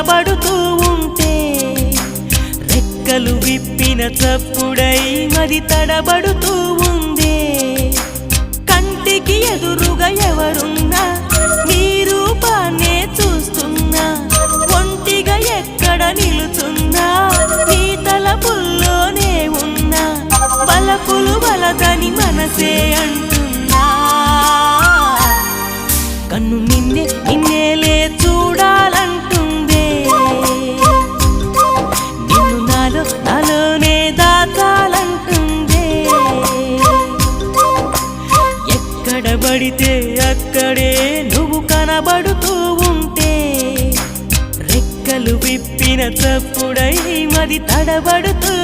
కనబడుతూ ఉంటే రెక్కలు విప్పిన చప్పుడై మది తడబడుతూ ఉందే కంటికి ఎదురుగా ఎవరున్నా నీ రూపాన్నే చూస్తున్నా ఒంటిగా ఎక్కడ నిలుచున్నా నీ తలపుల్లోనే ఉన్నా బలపులు వలదని మనసే అంటున్నా కన్ను నిన్నేలే చూడాలంటుందే నిన్ను నాలోనే దాచాలంటుందే ఎక్కడ పడితే అక్కడే నువ్వు కనబడుతూ ఉంటే రెక్కలు విప్పిన చప్పుడై మది తడబడుతూ